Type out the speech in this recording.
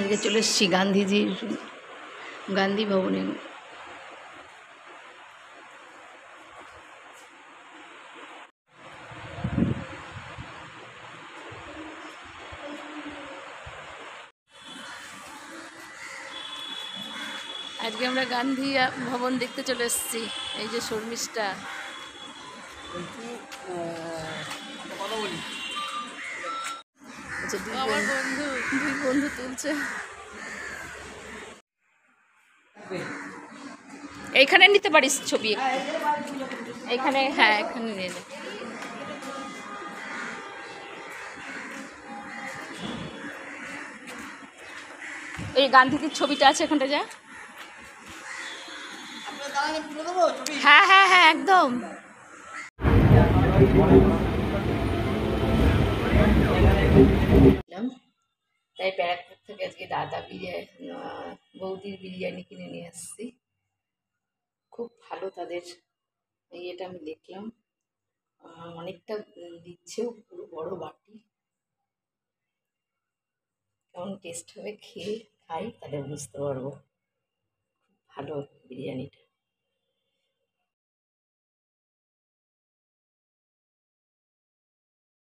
আজকে চলে এসেছি গান্ধী ভবনে। আজকে আমরা গান্ধী ভবন দেখতে চলে এসেছি। এই যে শর্মিষ্ঠা, দুই বন্ধু তুলছে। এইখানে নিতে পারিস ছবি, এইখানে, হ্যাঁ এখানে নিয়ে নে। এই গান্ধীজির ছবিটা আছে, এখানটা যা। হ্যাঁ হ্যাঁ হ্যাঁ একদম। তাই ব্যারাকপুর থেকে আজকে বৌদির বিরিয়ানি কিনে নিয়ে আসছি। খুব ভালো তাদের ইয়েটা আমি দেখলাম, অনেকটা দিচ্ছেও, পুরো বড় বাটি। কেমন টেস্ট হবে, খাই তাহলে বুঝতে পারবো। ভালো বিরিয়ানিটা।